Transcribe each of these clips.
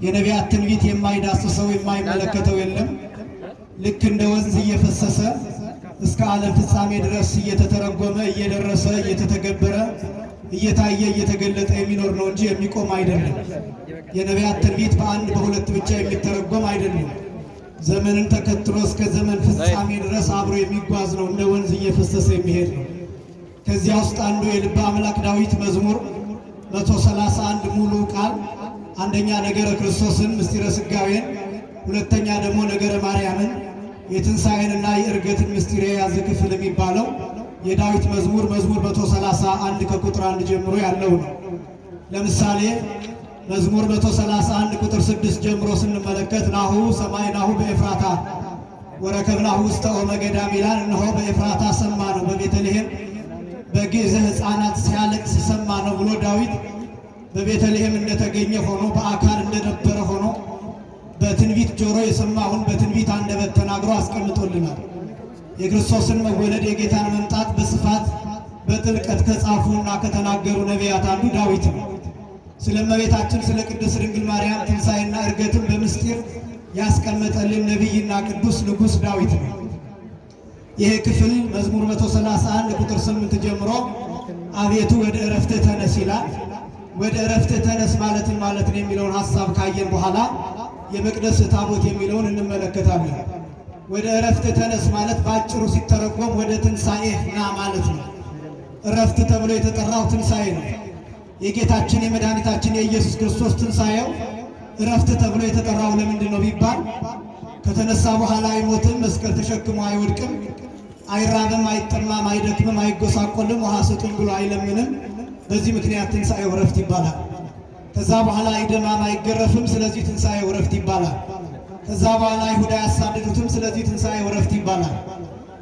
የነቢያት ትንቢት የማይዳስሰው የማይመለከተው የለም። ልክ እንደ ወንዝ እየፈሰሰ እስከ ዓለም ፍጻሜ ድረስ እየተተረጎመ እየደረሰ እየተተገበረ እየታየ እየተገለጠ የሚኖር ነው እንጂ የሚቆም አይደለም። የነቢያት ትንቢት በአንድ በሁለት ብቻ የሚተረጎም አይደለም። ዘመንን ተከትሎ እስከ ዘመን ፍጻሜ ድረስ አብሮ የሚጓዝ ነው። እንደ ወንዝ እየፈሰሰ የሚሄድ ነው። ከዚያ ውስጥ አንዱ የልበ አምላክ ዳዊት መዝሙር 131 ሙሉ ቃል አንደኛ ነገረ ክርስቶስን ምስጢረ ሥጋዌን፣ ሁለተኛ ደግሞ ነገረ ማርያምን የትንሣኤንና የዕርገትን ምስጢር የያዘ ክፍል የሚባለው የዳዊት መዝሙር 131 ከቁጥር 1 ጀምሮ ያለው ነው። ለምሳሌ መዝሙር 131 ቁጥር 6 ጀምሮ ስንመለከት ናሁ ሰማዕናሁ በኤፍራታ ወረከብናሁ ውስተ ኦመ ገዳም ይላል። እነሆ በኤፍራታ ሰማ ነው፣ በቤተልሔም በግዕዘ ሕፃናት ሲያለቅስ ሰማ ነው ብሎ ዳዊት በቤተልሔም እንደተገኘ ሆኖ በአካል እንደነበረ ሆኖ በትንቢት ጆሮ የሰማውን በትንቢት አንደበት ተናግሮ አስቀምጦልናል። የክርስቶስን መወለድ የጌታን መምጣት በስፋት በጥልቀት ከጻፉና ከተናገሩ ነቢያት አንዱ ዳዊት ነው። ስለ እመቤታችን ስለ ቅድስት ድንግል ማርያም ትንሣኤና ዕርገትን በምስጢር ያስቀመጠልን ነቢይና ቅዱስ ንጉሥ ዳዊት ነው። ይሄ ክፍል መዝሙር 131 ቁጥር 8 ጀምሮ አቤቱ ወደ ዕረፍትህ ተነስ ይላል። ወደ ዕረፍትህ ተነስ ማለትን ማለት ነው የሚለውን ሐሳብ ካየን በኋላ የመቅደስ ታቦት የሚለውን እንመለከታለን። ወደ ዕረፍትህ ተነስ ማለት በአጭሩ ሲተረጎም ወደ ትንሣኤህ ና ማለት ነው። ዕረፍት ተብሎ የተጠራው ትንሣኤ ነው። የጌታችን የመድኃኒታችን የኢየሱስ ክርስቶስ ትንሣኤው ዕረፍት ተብሎ የተጠራው ለምንድን ነው ቢባል ከተነሳ በኋላ አይሞትም፣ መስቀል ተሸክሞ አይወድቅም፣ አይራብም፣ አይጠማም፣ አይደክምም፣ አይጎሳቆልም፣ ውሃ ስጡን ብሎ አይለምንም። በዚህ ምክንያት ትንሣኤው ዕረፍት ይባላል። ከዛ በኋላ አይደማም፣ አይገረፍም፣ ስለዚህ ትንሣኤው ዕረፍት ይባላል። ከዛ በኋላ አይሁድ አያሳድዱትም፣ ስለዚህ ትንሣኤው ዕረፍት ይባላል።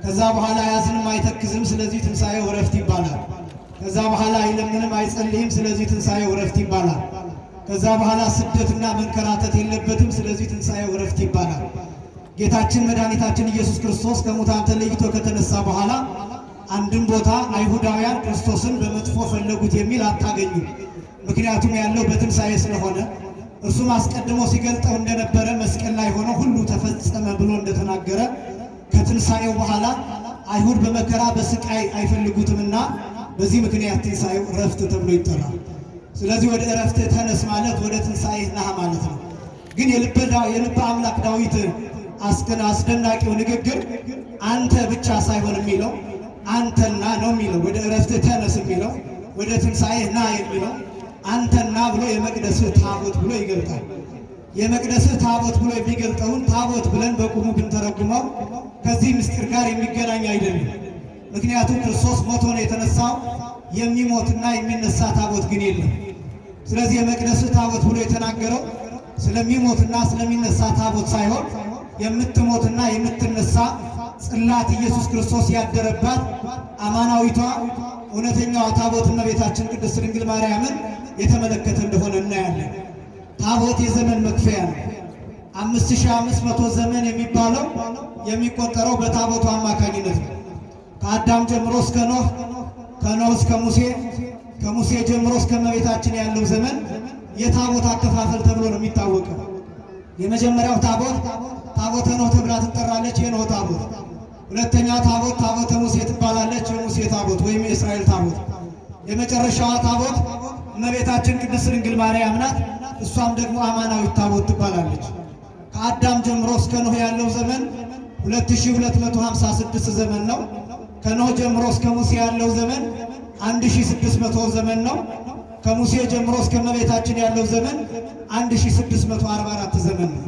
ከዛ በኋላ አያዝንም፣ አይተክዝም፣ ስለዚህ ትንሣኤው ዕረፍት ይባላል። ከዛ በኋላ አይለምንም፣ አይጸልይም፣ ስለዚህ ትንሣኤው ዕረፍት ይባላል። ከዛ በኋላ ስደትና መንከራተት የለበትም፣ ስለዚህ ትንሣኤው ዕረፍት ይባላል። ጌታችን መድኃኒታችን ኢየሱስ ክርስቶስ ከሙታን ተለይቶ ከተነሳ በኋላ አንድም ቦታ አይሁዳውያን ክርስቶስን በመጥፎ ፈለጉት የሚል አታገኙም። ምክንያቱም ያለው በትንሣኤ ስለሆነ እርሱም አስቀድሞ ሲገልጠው እንደነበረ መስቀል ላይ ሆኖ ሁሉ ተፈጸመ ብሎ እንደተናገረ ከትንሣኤው በኋላ አይሁድ በመከራ በስቃይ አይፈልጉትምና በዚህ ምክንያት ትንሣኤው ዕረፍት ተብሎ ይጠራል። ስለዚህ ወደ ዕረፍት ተነስ ማለት ወደ ትንሣኤ ና ማለት ነው። ግን የልበ አምላክ ዳዊት አስደናቂው ንግግር አንተ ብቻ ሳይሆን የሚለው አንተና ነው የሚለው። ወደ ዕረፍት ተነስ የሚለው ወደ ትንሣኤ ና የሚለው አንተና ብሎ የመቅደስህ ታቦት ብሎ ይገልጣል። የመቅደስህ ታቦት ብሎ የሚገልጠውን ታቦት ብለን በቁሙ ብንተረጉመው ከዚህ ምስጢር ጋር የሚገናኝ አይደለም። ምክንያቱም ክርስቶስ ሞቶ ነው የተነሳው። የሚሞትና የሚነሳ ታቦት ግን የለም። ስለዚህ የመቅደስህ ታቦት ብሎ የተናገረው ስለሚሞትና ስለሚነሳ ታቦት ሳይሆን የምትሞትና የምትነሳ ጽላት ኢየሱስ ክርስቶስ ያደረባት አማናዊቷ እውነተኛዋ ታቦት እመቤታችን ቅድስት ድንግል ማርያምን የተመለከተ እንደሆነ እናያለን። ታቦት የዘመን መክፈያ ነው። 5500 ዘመን የሚባለው የሚቆጠረው በታቦቱ አማካኝነት ነው። ከአዳም ጀምሮ እስከ ኖህ፣ ከኖህ እስከ ሙሴ፣ ከሙሴ ጀምሮ እስከ እመቤታችን ያለው ዘመን የታቦት አከፋፈል ተብሎ ነው የሚታወቀው። የመጀመሪያው ታቦት ታቦተ ኖህ ተብላ ትጠራለች፣ የኖህ ታቦት። ሁለተኛው ታቦት ታቦተ ሙሴ ትባላለች፣ የሙሴ ታቦት ወይም የእስራኤል ታቦት። የመጨረሻዋ ታቦት እመቤታችን ቅድስት ድንግል ማርያም ናት። እሷም ደግሞ አማናዊት ታቦት ትባላለች። ከአዳም ጀምሮ እስከ ኖህ ያለው ዘመን 2256 ዘመን ነው። ከኖህ ጀምሮ እስከ ሙሴ ያለው ዘመን 1600 ዘመን ነው። ከሙሴ ጀምሮ እስከ እመቤታችን ያለው ዘመን 1644 ዘመን ነው።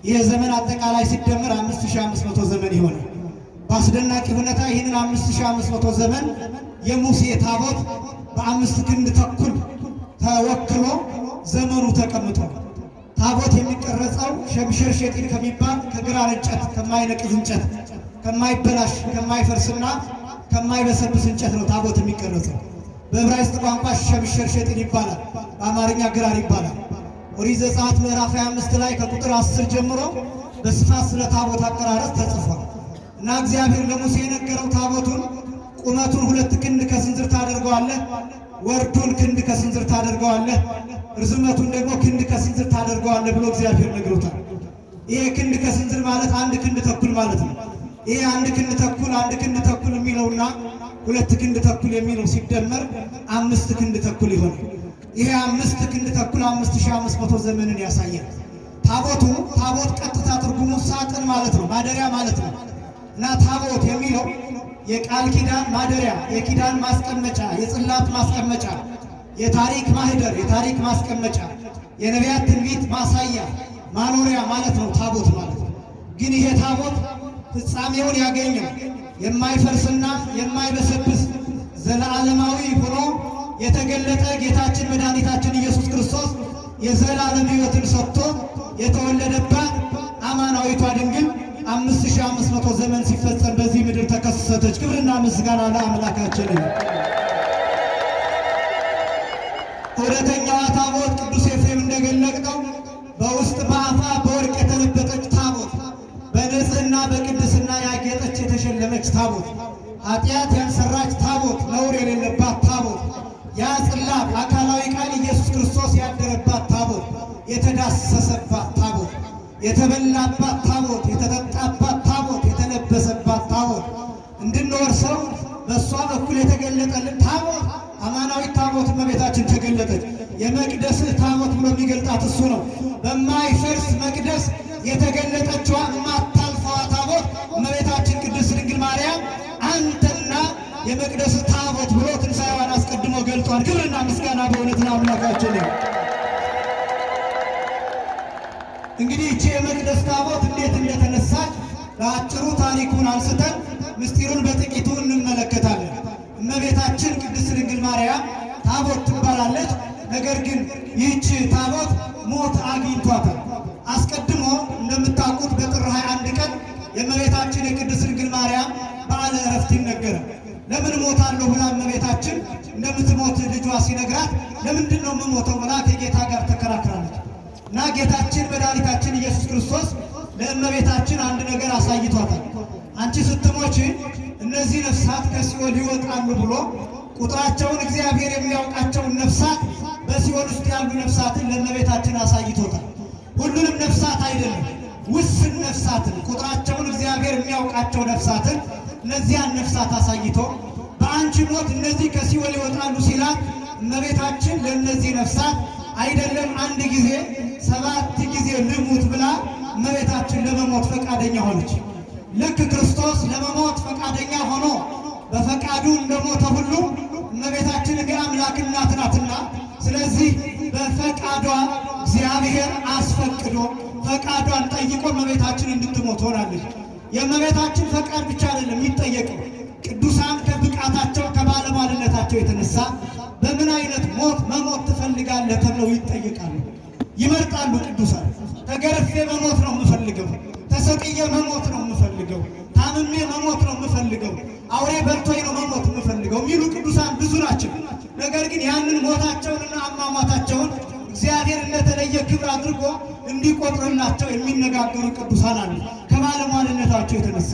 ይህ ዘመን አጠቃላይ ሲደመር 5500 ዘመን ይሆናል። በአስደናቂ ሁኔታ ይህንን 5500 ዘመን የሙሴ ታቦት በ5 ክንድ ተኩል ተወክሎ ዘመኑ ተቀምጦ ታቦት የሚቀረጸው ሸምሸር ሸጢን ከሚባል ከግራር እንጨት ከማይነቅዝ እንጨት ከማይበላሽ ከማይፈርስና ከማይበሰብስ እንጨት ነው ታቦት የሚቀረጸው። በዕብራይስጥ ቋንቋ ሸምሸር ሸጢን ይባላል፣ በአማርኛ ግራር ይባላል። ኦሪት ዘጸአት ምዕራፍ 25 ላይ ከቁጥር 10 ጀምሮ በስፋት ስለ ታቦት አቀራረጽ ተጽፏል። እና እግዚአብሔር ለሙሴ የነገረው ታቦቱን ቁመቱን 2 ክንድ ከስንዝር ታደርገዋለህ፣ ወርዱን ክንድ ከስንዝር ታደርገዋለህ፣ ርዝመቱን ደግሞ ክንድ ከስንዝር ታደርገዋለህ ብሎ እግዚአብሔር ነግሮታል። ይሄ ክንድ ከስንዝር ማለት 1 ክንድ ተኩል ማለት ነው። ይሄ 1 ክንድ ተኩል የሚለውና 2 ክንድ ተኩል የሚለው ሲደመር 5 ክንድ ተኩል ይሆናል። ይሄ 5 ክንድ ተኩል 5500 ዘመንን ያሳያል። ታቦት ቀጥታ ትርጉሙ ሳጥን ማለት ነው፣ ማደሪያ ማለት ነው። እና ታቦት የሚለው የቃል ኪዳን ማደሪያ፣ የኪዳን ማስቀመጫ፣ የጽላት ማስቀመጫ፣ የታሪክ ማህደር፣ የታሪክ ማስቀመጫ፣ የነቢያት ትንቢት ማሳያ ማኖሪያ ማለት ነው ታቦት ማለት ነው። ግን ይሄ ታቦት ፍጻሜውን ያገኘው የማይፈርስና የማይበሰብስ ዘለዓለማዊ ሆኖ የተገለጠ ጌታችን መድኃኒታችን ኢየሱስ ክርስቶስ የዘላለም ሕይወትን ሰጥቶ የተወለደባት አማናዊቷ ድንግል 5500 ዘመን ሲፈጸም በዚህ ምድር ተከሰተች። ክብርና ምስጋና ለአምላካችን። እውነተኛዋ ታቦት ቅዱስ ኤፍሬም እንደገለጠው በውስጥ በአፋ በወርቅ የተለበጠች ታቦት፣ በንጽህና በቅድስና ያጌጠች የተሸለመች ታቦት፣ ኃጢአት ያልሰራች ታቦት፣ ነውር የሌለባት ታቦት፣ ያ ጽላት አካላዊ ቃል ኢየሱስ ክርስቶስ ያደረባት ታቦት፣ የተዳሰሰባት ታቦት፣ የተበላባት ታቦት፣ የተጠጣባት ታቦት፣ የተለበሰባት ታቦት፣ እንድንወርሰው በእሷ በኩል የተገለጠልን ታቦት አማናዊት ታቦት እመቤታችን ተገለጠች። የመቅደስህ ታቦት ብሎ የሚገልጣት እሱ ነው። በማይፈርስ መቅደስ የተገለጠችዋ የማታልፈዋ ታቦት እመቤታችን ቅድስት ድንግል ማርያም አንተና የመቅደስህ ታቦት ብሎ ትንሣኤዋን አስቀድሞ ገልጧል። ክብርና ምስጋና በእውነት ለአምላካችን። እንግዲህ ይቺ የመቅደስ ታቦት እንዴት እንደተነሳች በአጭሩ ታሪኩን አንስተን ምስጢሩን በጥቂቱ እንመለከታለን። እመቤታችን ቅድስት ድንግል ማርያም ታቦት ትባላለች። ነገር ግን ይህች ታቦት ሞት አግኝቷታል። አስቀድሞ እንደምታውቁት በጥር 21 ቀን የእመቤታችን የቅድስት ድንግል ማርያም በዓለ ዕረፍት ይነገራል። ለምን ሞታለሁ ብላ እመቤታችን እንደምትሞት ልጇ ሲነግራት ለምንድን ነው የምሞተው ብላ ከጌታ ጋር ተከራክራለች። እና ጌታችን መድኃኒታችን ኢየሱስ ክርስቶስ ለእመቤታችን አንድ ነገር አሳይቷታል። አንቺ ስትሞች እነዚህ ነፍሳት ከሲኦል ይወጣሉ ብሎ ቁጥራቸውን እግዚአብሔር የሚያውቃቸውን ነፍሳት በሲኦል ውስጥ ያሉ ነፍሳትን ለእመቤታችን አሳይቶታል። ሁሉንም ነፍሳት አይደለም፣ ውስን ነፍሳትን፣ ቁጥራቸውን እግዚአብሔር የሚያውቃቸው ነፍሳትን፣ እነዚያን ነፍሳት አሳይቶ በአንቺ ሞት እነዚህ ከሲኦል ይወጣሉ ሲላት እመቤታችን ለእነዚህ ነፍሳት አይደለም 1 ጊዜ 7 ጊዜ ልሙት ብላ እመቤታችን ለመሞት ፈቃደኛ ሆነች። ልክ ክርስቶስ ለመሞት ፈቃደኛ ሆኖ በፈቃዱ እንደሞተ ሁሉ እመቤታችን የአምላክ እናት ናትና፣ ስለዚህ በፈቃዷ እግዚአብሔር አስፈቅዶ ፈቃዷን ጠይቆ እመቤታችን እንድትሞት ሆናለች። የእመቤታችን ፈቃድ ብቻ አይደለም የሚጠየቀው። ቅዱሳን ከብቃታቸው ከባለሟልነታቸው የተነሳ በምን አይነት ሞት መሞት ትፈልጋለህ ተብለው ይጠየቃሉ። ይመርጣሉ። ቅዱሳን ተገርፌ መሞት ነው የምፈልገው፣ ተሰቅዬ መሞት ነው የምፈልገው፣ ታምሜ መሞት ነው የምፈልገው፣ አውሬ በልቶኝ ነው መሞት የምፈልገው የሚሉ ቅዱሳን ብዙ ናቸው። ነገር ግን ያንን ሞታቸውንና አሟሟታቸውን እግዚአብሔር እንደተለየ ክብር አድርጎ እንዲቆጥርላቸው የሚነጋገሩ ቅዱሳን አሉ ከባለሟልነታቸው የተነሳ።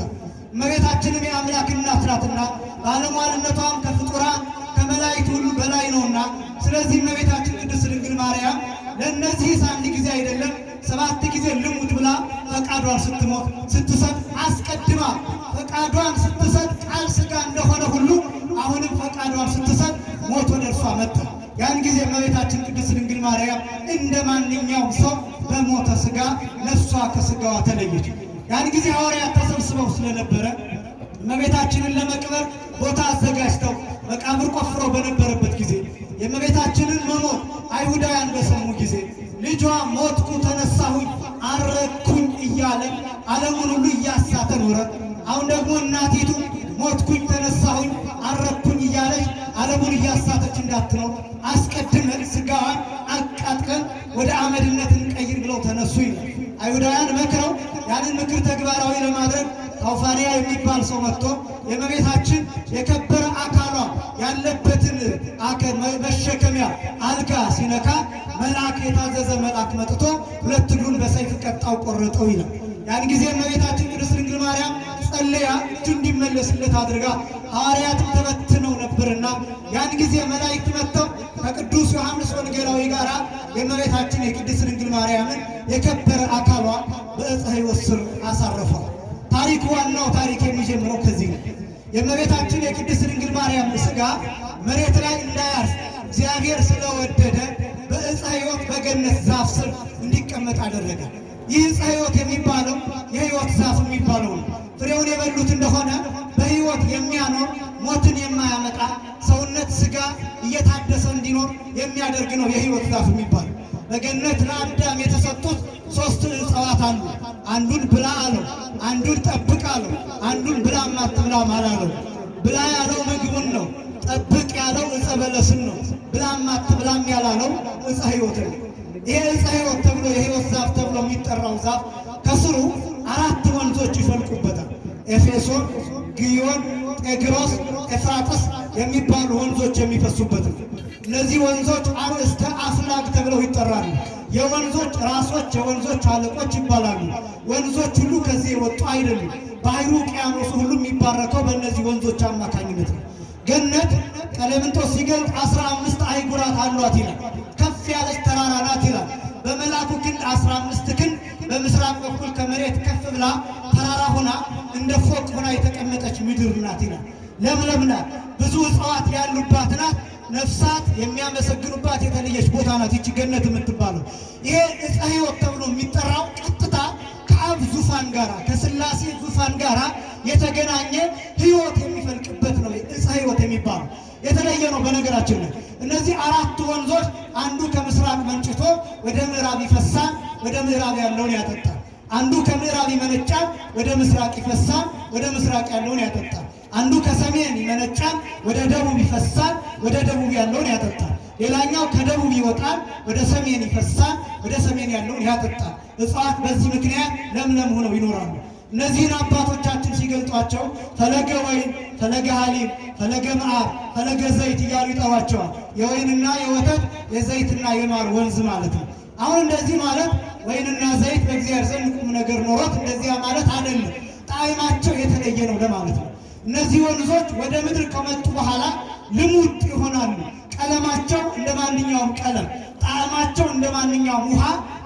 እመቤታችንም የአምላክ እናት ናትና ባለሟልነቷም ከፍጡራን ከመላእክት ሁሉ በላይ ነውና፣ ስለዚህ እመቤታችን ቅድስት ድንግል ማርያም ለእነዚህ 1 ጊዜ አይደለም 7 ጊዜ ልሙት ብላ ፈቃዷን ስትሰጥ አስቀድማ ፈቃዷን ስትሰጥ ቃል ሥጋ እንደሆነ ሁሉ አሁንም ፈቃዷን ስትሰጥ ሞት ወደ እርሷ መጣ። ያን ጊዜ እመቤታችን ቅድስት ድንግል ማርያም እንደ ማንኛውም ሰው በሞተ ሥጋ ነፍሷ ከሥጋዋ ተለየች። ያን ጊዜ ሐዋርያት ተሰብስበው ስለነበረ እመቤታችንን ለመቅበር ቦታ አዘጋጅተው መቃብር ቆፍረው በነበረበት ጊዜ የእመቤታችንን መሞት አይሁዳውያን በሰሙ ጊዜ ልጇ ሞትኩ ተነሳሁኝ አረኩኝ እያለ ዓለሙን ሁሉ እያሳተ ኖረ። አሁን ደግሞ እናቲቱ ሞትኩኝ ተነሳሁኝ አረኩኝ እያለች ዓለሙን እያሳተች እንዳትኖር አስቀድመን ሥጋዋን አቃጥለን ወደ አመድነት እንቀይር ብለው ተነሱ ይላል። አይሁዳውያን መክረው ያንን ምክር ተግባራዊ ለማድረግ ታውፋንያ የሚባል ሰው መጥቶ የእመቤታችን የከበረ አካሏ ያለበትን መሸከሚያ አልጋ ሲነካ መልአክ የታዘዘ መልአክ መጥቶ 2 እግሩን በሰይፍ ቀጣው ቆረጠው ይላል። ያን ጊዜ እመቤታችን ቅድስት ድንግል ማርያም ጸልያ እጁ እንዲመለስለት አድርጋ ሐዋርያት ተበትነው ነበርና ያን ጊዜ መላእክት መጥተው ከቅዱስ ዮሐንስ ወንጌላዊ ጋር የእመቤታችን የቅድስት ድንግል ማርያምን የከበረ አካሏን በዕፀ ሕይወት ስር አሳረፏል። ታሪኩ ዋናው ታሪክ የሚጀምረው ከዚህ ነው። የእመቤታችን የቅድስት ድንግል ማርያም ሥጋ መሬት ላይ እንዳያርፍ እግዚአብሔር ስለወደደ በዕፀ ሕይወት በገነት ዛፍ ስር እንዲቀመጥ አደረገ። ይህ ዕፀ ሕይወት የሚባለው የሕይወት ዛፍ የሚባለው ነው። ፍሬውን የበሉት እንደሆነ በሕይወት የሚያኖር ሞትን የማያመጣ ሰውነት ሥጋ እየታደሰ እንዲኖር የሚያደርግ ነው የሕይወት ዛፍ የሚባለው። በገነት ለአዳም የተሰጡት 3 ዕፅዋት አሉ። አንዱን ብላ አለው፣ አንዱን ጠብቅ አለው፣ አንዱን ብላም አትብላም አላለው። ብላ ያለው ምግቡን ነው። ጠብቅ ያለው ዕፀ በለስን ነው። ብላም አትብላም ያላለው ዕፀ ሕይወት ነው። ይሄ ዕፀ ሕይወት ተብሎ የሕይወት ዛፍ ተብሎ የሚጠራው ዛፍ ከስሩ 4 ወንዞች ይፈልቁበታል። ኤፌሶን፣ ግዮን፣ ጤግሮስ፣ ኤፍራጥስ የሚባሉ ወንዞች የሚፈሱበት ነው። እነዚህ ወንዞች አርእስተ አፍላግ ተብለው ይጠራሉ። የወንዞች ራሶች፣ የወንዞች አለቆች ይባላሉ። ወንዞች ሁሉ ከዚህ የወጡ አይደሉም። ባህሩ ውቅያኖሱ ሁሉ የሚባረከው በእነዚህ ወንዞች አማካኝነት ነው። ገነት ቀሌምንጦስ ሲገልጥ 15 አህጉራት አሏት ይላል። ከፍ ያለች ተራራ ናት ይላል። በመልአኩ ክንድ 15 ክንድ በምስራቅ በኩል ከመሬት ከፍ ብላ ተራራ ሆና እንደ ፎቅ ሆና የተቀመጠች ምድር ናት ይላል። ለምለም ናት። ብዙ እጽዋት ያሉባት ናት። ነፍሳት የሚያመሰግኑባት የተለየች ቦታ ናት ይቺ ገነት የምትባለው። ይሄ ዕፀ ሕይወት ተብሎ የሚጠራው ቀጥታ ከአብ ዙፋን ጋራ ከሥላሴ ዙፋን ጋራ የተገናኘ ሕይወት የሚፈልቅበት ነው ዕፀ ሕይወት የሚባለው። የተለየ ነው። በነገራችን ላይ እነዚህ 4 ወንዞች አንዱ ከምስራቅ መንጭቶ ወደ ምዕራብ ይፈሳል፣ ወደ ምዕራብ ያለውን ያጠጣል። አንዱ ከምዕራብ ይመነጫል፣ ወደ ምስራቅ ይፈሳል፣ ወደ ምስራቅ ያለውን ያጠጣል። አንዱ ከሰሜን ይመነጫል፣ ወደ ደቡብ ይፈሳል፣ ወደ ደቡብ ያለውን ያጠጣል። ሌላኛው ከደቡብ ይወጣል፣ ወደ ሰሜን ይፈሳል፣ ወደ ሰሜን ያለውን ያጠጣል። እጽዋት በዚህ ምክንያት ለምለም ሆነው ይኖራሉ። እነዚህን አባቶቻችን ሲገልጧቸው ፈለገ ወይን፣ ፈለገ ሐሊብ፣ ፈለገ መዓር፣ ፈለገ ዘይት እያሉ ይጠሯቸዋል። የወይንና የወተት የዘይትና የማር ወንዝ ማለት ነው። አሁን እንደዚህ ማለት ወይንና ዘይት በእግዚአብሔር ዘንድ ቁም ነገር ኖሮት እንደዚያ ማለት አይደለም። ጣዕማቸው የተለየ ነው ለማለት ነው። እነዚህ ወንዞች ወደ ምድር ከመጡ በኋላ ልሙጥ ይሆናሉ። ቀለማቸው እንደ ማንኛውም ቀለም፣ ጣዕማቸው እንደ ማንኛውም ውሃ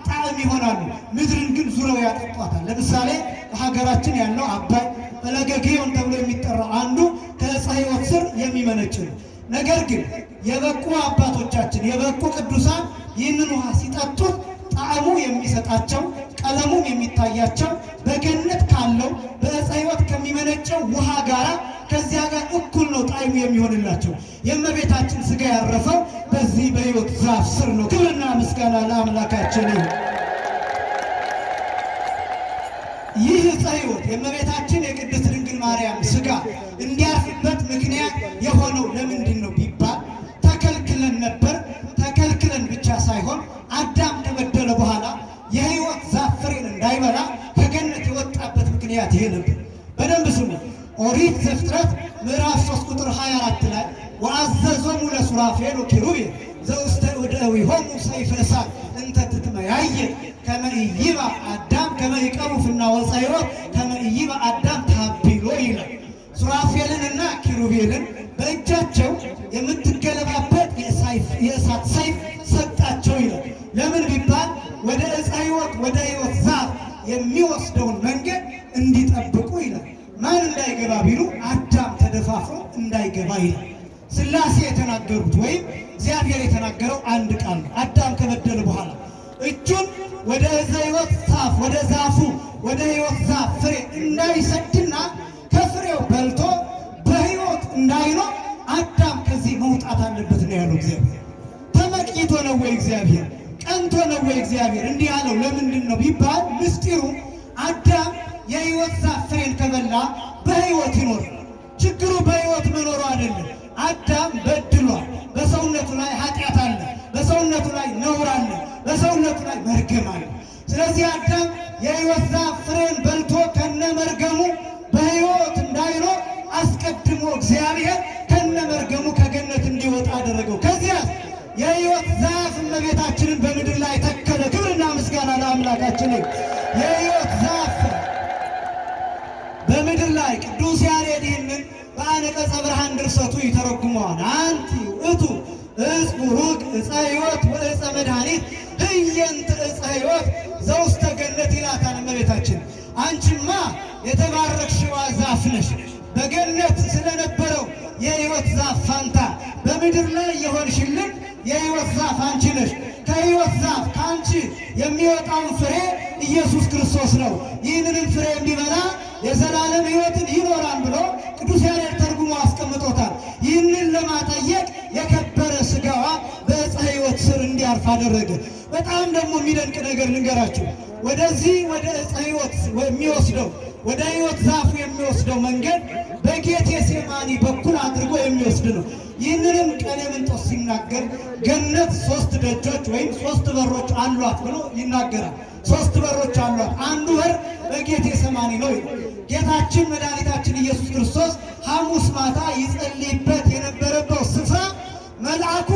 ጣዕም ይሆናሉ። ምድርን ግን ዙረው ያጠጧታል። ለምሳሌ በሀገራችን ያለው አባይ ፈለገ ግዮን ተብሎ የሚጠራው አንዱ ከዕፀ ሕይወት ስር የሚመነጭ ነው። ነገር ግን የበቁ አባቶቻችን የበቁ ቅዱሳን ይህንን ውሃ ሲጠጡት ጣዕሙ የሚሰጣቸው ቀለሙም የሚታያቸው በገነት ካለው በዕፀ ሕይወት ከሚመነጨው ውሃ ጋር ከዚያ ጋር እኩል ነው ጣዕሙ የሚሆንላቸው። የእመቤታችን ሥጋ ያረፈው በዚህ በሕይወት ዛፍ ስር ነው። ክብርና ምስጋና ለአምላካችን ይሁን። ይህ ዕፀ ሕይወት የእመቤታችን የቅድስት ድንግል ማርያም ሥጋ እንዲያርፍበት ምክንያት የሆነው ለምንድን ነው ቢባል ተከልክለን ነበር። ተከልክለን ብቻ ሳይሆን አዳም ከበደለ በኋላ የሕይወት ዛፍ ፍሬን እንዳይበላ ከገነት የወጣበት ምክንያት ይሄ ነበር። በደንብ ስሙ። ኦሪት ዘፍጥረት ምዕራፍ 3 ቁጥር 24 ላይ ወአዘዞሙ ለሱራፌል ወኪሩቤል ዘውስተ እደዊሆሙ ሰይፈ እሳት እንተ ትትመያየ ከመ ኢይብአ አዳም ከመ ይቀቡ ፍናወ ዕፀ ሕይወት ከመ ኢይብአ አዳም ታቢሎ ይላል። ሱራፌልንና ኪሩቤልን በእጃቸው የምትገለባበት የእሳት ሰይፍ ሰጣቸው ይላል። ለምን ቢባል ወደ ዕፀ ሕይወት ወደ ሕይወት ዛፍ የሚወስደውን መንገድ እንዲጠብቁ ይላል። ማን እንዳይገባ ቢሉ አዳም ተደፋፍሮ እንዳይገባ ይላል። ሥላሴ የተናገሩት ወይም እግዚአብሔር የተናገረው አንድ ቃል ነው። አዳም ከበደለ በኋላ እጁን ወደ ዕፀ ሕይወት ዛፍ ወደ ዛፉ ወደ ሕይወት ዛፍ ፍሬ እንዳይሰድና ከፍሬው በልቶ በሕይወት እንዳይኖር አዳም ከዚህ መውጣት አለበት ነው ያለው እግዚአብሔር። ተመቅኝቶ ነው ወይ እግዚአብሔር? ቀንቶ ነው ወይ እግዚአብሔር? እንዲህ ያለው ለምንድን ነው ቢባል ምስጢሩ አዳም የሕይወት ዛፍ ፍሬን ከበላ በሕይወት ይኖር። ችግሩ በሕይወት መኖሩ አይደለም። አዳም በድሏል። በሰውነቱ ላይ ኃጢአት አለ። በሰውነቱ ላይ ነውር አለ። በሰውነቱ ላይ መርገም አለ። ስለዚህ አዳም የሕይወት ዛፍ ፍሬን በልቶ ከነ መርገሙ በሕይወት እንዳይኖር አስቀድሞ እግዚአብሔር ከነ መርገሙ ከገነት እንዲወጣ አደረገው። ከዚያ የሕይወት ዛፍ እመቤታችንን በምድር ላይ ተከለ። ክብርና ምስጋና ለአምላካችን። የሕይወት ዛፍ በምድር ላይ አንቀጸ ብርሃን ድርሰቱ ይተረጉመዋል። አንቲ ውእቱ ዕፅ ቡሩክ ዕፀ ሕይወት ወዕፀ መድኃኒት ህየንተ ዕፀ ሕይወት ዘውስተ ገነት ይላታል እመቤታችን። አንቺማ የተባረክሽዋ ዛፍ ነሽ። በገነት ስለነበረው የሕይወት ዛፍ ፋንታ በምድር ላይ የሆንሽልን የሕይወት ዛፍ አንቺ ነሽ። ከሕይወት ዛፍ ከአንቺ የሚወጣውን ፍሬ ኢየሱስ ክርስቶስ ነው። ይህንንም ፍሬ የሚበላ የዘላለም ሕይወትን ይኖራል ብሎ ቅዱስ ያሬድ ተርጉሞ አስቀምጦታል። ይህንን ለማጠየቅ የከበረ ሥጋዋ በዕፀ ሕይወት ስር እንዲያርፍ አደረገ። በጣም ደግሞ የሚደንቅ ነገር ልንገራችሁ። ወደዚህ ወደ ዕፀ ሕይወት የሚወስደው ወደ ሕይወት ዛፉ የሚወስደው መንገድ በጌቴሴማኒ በኩል አድርጎ የሚወስድ ነው። ይህንንም ቀሌምንጦስ ሲናገር ገነት 3 ደጆች ወይም 3 በሮች አሏት ብሎ ይናገራል። 3 በሮች አሏት። አንዱ በር በጌቴሴማኒ ነው። ጌታችን መድኃኒታችን ኢየሱስ ክርስቶስ ሐሙስ ማታ ይጸልይበት የነበረበት ስፍራ መልአኩ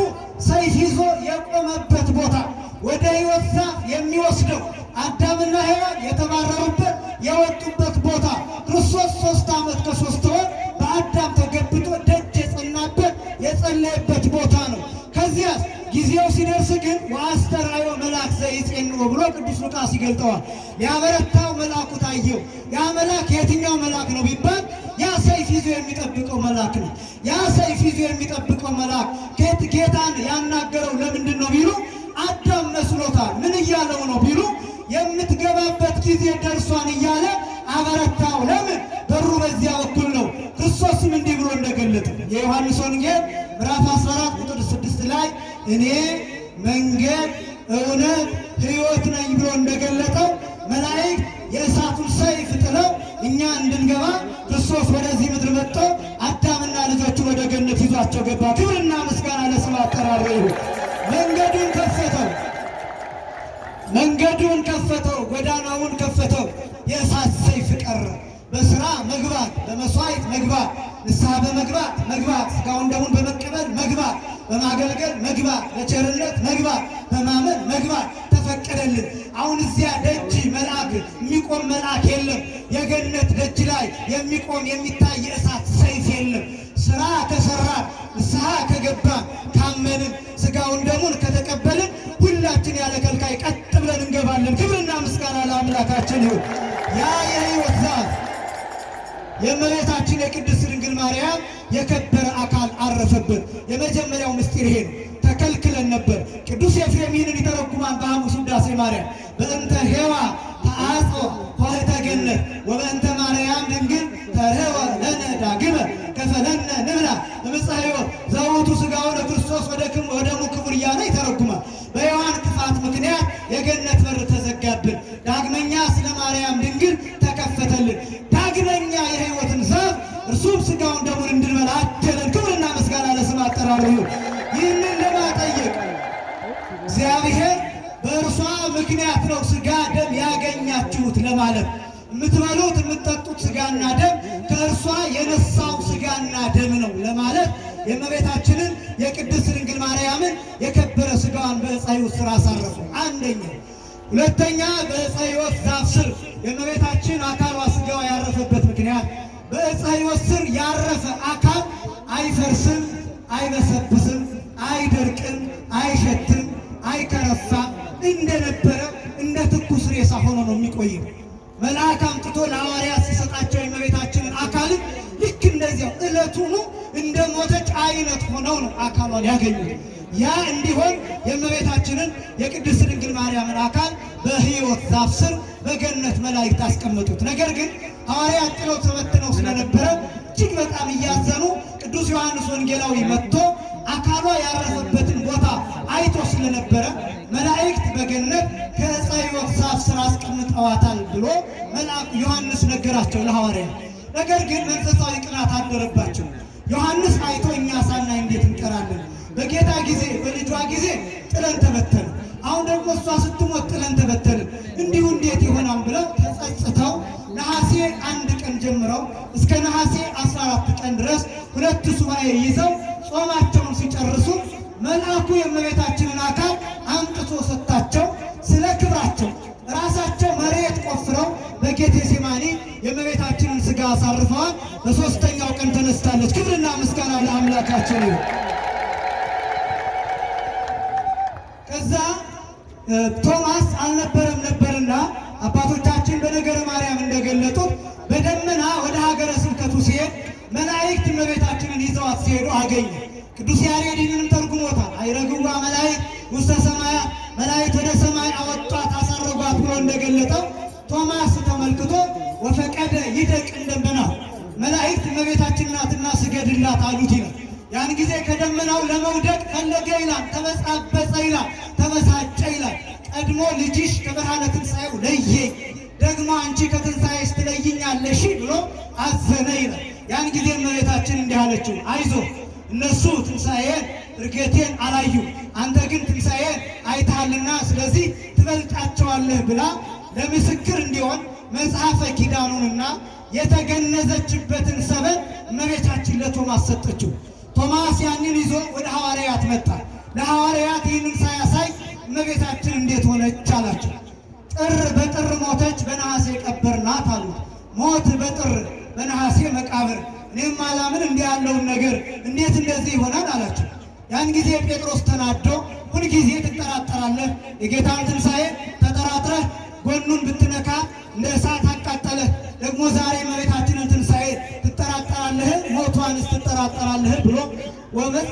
ሰይፍ ይዞ የቆመበት ቦታ ወደ ሕይወት ዛፍ የሚወስደው አዳምና ሔዋን የተባረሩበት የወጡበት ቦታ ክርስቶስ 3 ዓመት ከ3 ወር በአዳም ተገብቶ ደጅ የጸናበት የጸለየበት ቦታ ነው። ከዚያስ ጊዜው ሲደርስ ግን ወአስተርአዮ መልአክ ዘኢፄንኦ ብሎ ቅዱስ ሉቃስ ይገልጠዋል። ያበረታው መልአኩ ታየው። ያ መልአክ የትኛው መልአክ ነው ቢባል ያ ሰይፍ ይዞ የሚጠብቀው መልአክ ነው። ያ ሰይፍ ይዞ የሚጠብቀው መልአክ ጌታን ያናገረው ለምንድን ነው ቢሉ አዳም መስሎታል። ምን እያለው ነው ቢሉ የምትገባበት ጊዜ ደርሷን እያለ አበረታው። ለምን? በሩ በዚያ በኩል ነው። ክርስቶስም እንዲህ ብሎ እንደገለጠ የዮሐንስ ወንጌል ምዕራፍ 14 ቁጥር 6 ላይ እኔ መንገድ እውነት ሕይወት ነኝ ብሎ እንደገለጠው መላእክት የእሳቱን ሰይፍ ጥለው እኛ እንድንገባ ክርስቶስ ወደዚህ ምድር መጥቶ አዳምና ልጆቹ ወደ ገነት ይዟቸው ገባ። ክብርና ምስጋና ለስሙ አጠራሩ ይሁን። መንገዱን ከፈተው፣ ጎዳናውን ከፈተው። የእሳት ሰይፍ ቀረ። በስራ መግባት፣ በመስዋዕት መግባት፣ ንስሐ በመግባት ሥጋውን ደሙን በመቀበል መግባት፣ በማገልገል መግባት፣ በቸርነት መግባት፣ በማመን መግባት ተፈቀደልን። አሁን እዚያ ደጅ መልአክ የሚቆም መልአክ የለም። የገነት ደጅ ላይ የሚቆም የሚታይ የእሳት ሰይፍ የለም። ስራ ከሰራን ንስሐ ከገባን ካመንን ሥጋውን ደሙን ከተቀበልን ሁላችን ያለ ከልካይ ቀጥ ብለን እንገባለን። ክብርና ምስጋና ለአምላካችን ይሁን። ያ የሕይወት ዛፍ የእመቤታችን የቅድስት ድንግል ማርያም የከበረ አካል አረፈበት። የመጀመሪያው ምስጢር ይሄ ነው። ተከልክለን ነበር። ቅዱስ ኤፍሬም ይህንን ይተረጉማል በሐሙስ ውዳሴ ማርያም በእንተ ሔዋ ተአጽኦ ኆኅተ ገነት ወበእንተ ማርያም ድንግል ተርኅወ ለነ ዳግመ ከፈለነ ንብላ በዕፀ ሕይወት ዘውቱ ሥጋው ለክርስቶስ ወደሙ ክቡር እያለ ይተረጉማል። በሔዋን ክፋት ምክንያት የገነት በር ተዘጋብን። ዳግመኛ ስለ ማርያም ድንግል ተከፈተልን። ዳግመኛ የሕይወትን ዛፍ እርሱም ሥጋውን ደሙን እንድንበላ አደለን። ክብርና ምስጋና ለስሙ አጠራሩ ይሁን። ይህንን ለማጠየቅ እግዚአብሔር በእርሷ ምክንያት ነው ሥጋ ደም ያገኛችሁት ለማለት የምትበሉት የምትጠጡት ሥጋና ደም ከእርሷ የነሳው ሥጋና ደም ነው ለማለት የእመቤታችንን የቅድስት ድንግል ማርያምን የከበረ ሥጋዋን በዕፀ ሕይወት ስር አሳረፉ። አንደኛ። ሁለተኛ በዕፀ ሕይወት ዛፍ ስር የእመቤታችን አካሏ ሥጋዋ ያረፈበት ምክንያት በዕፀ ሕይወት ስር ያረፈ አካል አይፈርስም፣ አይበሰብስም፣ አይደርቅም፣ አይሸትም፣ አይከረፋም። እንደነበረ እንደ ትኩስ ሬሳ ሆኖ ነው የሚቆየው። መልአክ አምጥቶ ለሐዋርያት ሲሰጣቸው የእመቤታችንን አካልን ልክ እንደዚያው ዕለቱኑ እንደ ሞተች አይነት ሆነው ነው አካሏን ያገኙት። ያ እንዲሆን የእመቤታችንን የቅድስት ድንግል ማርያምን አካል በሕይወት ዛፍ ስር በገነት መላእክት አስቀመጡት። ነገር ግን ሐዋርያት ጥለው ተበትነው ስለነበረ እጅግ በጣም እያዘኑ ቅዱስ ዮሐንስ ወንጌላዊ መጥቶ አካሏ ያረፈበትን ቦታ አይቶ ስለነበረ መላእክት በገነት ከዕፀ ሕይወት ዛፍ ስር አስቀምጠዋታል ብሎ መልአኩ ዮሐንስ ነገራቸው ለሐዋርያት። ነገር ግን መንፈሳዊ ቅናት አደረባቸው። ዮሐንስ አይቶ እኛ ሳናይ እንዴት እንቀራለን? በጌታ ጊዜ በልጇ ጊዜ ጥለን ተበተን፣ አሁን ደግሞ እሷ ስትሞት ጥለን ተበተን፣ እንዲሁ እንዴት ይሆናል ብለው ተጸጽተው ነሐሴ 1 ቀን ጀምረው እስከ ነሐሴ 14 ቀን ድረስ 2 ሱባኤ ይዘው ጾማቸውን ሲጨርሱ መልአኩ የእመቤታችንን አካል አምጥቶ ሰጣቸው። ስለ ክብራቸው ራሳቸው መሬት ቆፍረው በጌቴሴማኒ የእመቤታችንን ሥጋ አሳርፈዋል። በሦስተኛው ቀን ተነስታለች። ክብርና ምስጋና ለአምላካችን ይሁን። ከዛ ቶማስ አልነበረም ነበርና አባቶቻችን በነገረ ማርያም እንደገለጡት በደመና ወደ ሀገረ ስብከቱ ሲሄድ መላእክት እመቤታችንን ይዘዋት ሲሄዱ አገኘ። ቅዱስ ያሬድ ይህንንም ተርጉሞታል። አይረግዋ መላእክት ውስተ ሰማያት፣ መላእክት ወደ ሰማይ አወጧት አሳረጓት ብሎ እንደገለጠው ቶማስ ተመልክቶ ወፈቀደ ይደቅ እንደመናው መላእክት እመቤታችን ናትና ስገድላት አሉት ይላል። ያን ጊዜ ከደመናው ለመውደቅ ፈለገ ይላል፣ ተበጻበጸ ይላል፣ ተበሳጨ ይላል። ቀድሞ ልጅሽ ከብርሃነ ትንሣኤው ለየኝ፣ ደግሞ አንቺ ከትንሣኤሽ ትለይኛለሽ ብሎ አዘነ ይላል። ያን ጊዜ እመቤታችን እንዲህ አለችው፣ አይዞ እነሱ ትንሣኤን እርገቴን አላዩ፣ አንተ ግን ትንሣኤን አይተሃልና ስለዚህ ትበልጣቸዋለህ ብላ ለምስክር እንዲሆን መጽሐፈ ኪዳኑንና የተገነዘችበትን ሰበን እመቤታችን ለቶማስ ሰጠችው። ቶማስ ያንን ይዞ ወደ ሐዋርያት መጣ። ለሐዋርያት ይህንን ሳያሳይ እመቤታችን እንዴት ሆነች አላቸው። በጥር ሞተች፣ በነሐሴ ቀበርናት አሉት። ሞት በጥር በነሐሴ መቃብር፣ እኔም አላምን እንዲህ ያለውን ነገር እንዴት እንደዚህ ይሆናል አላቸው። ያን ጊዜ ጴጥሮስ ተናዶ ሁልጊዜ ትጠራጠራለህ፣ የጌታን ትንሣኤ ተጠራጥረህ ጎኑን ብትነካ እንደ እሳት አቃጠለህ፣ ደግሞ ዛሬ እመቤታችንን ትንሣኤ ትጠራጠራለህ፣ ሞቷንስ ትጠራጠራለህ ብሎ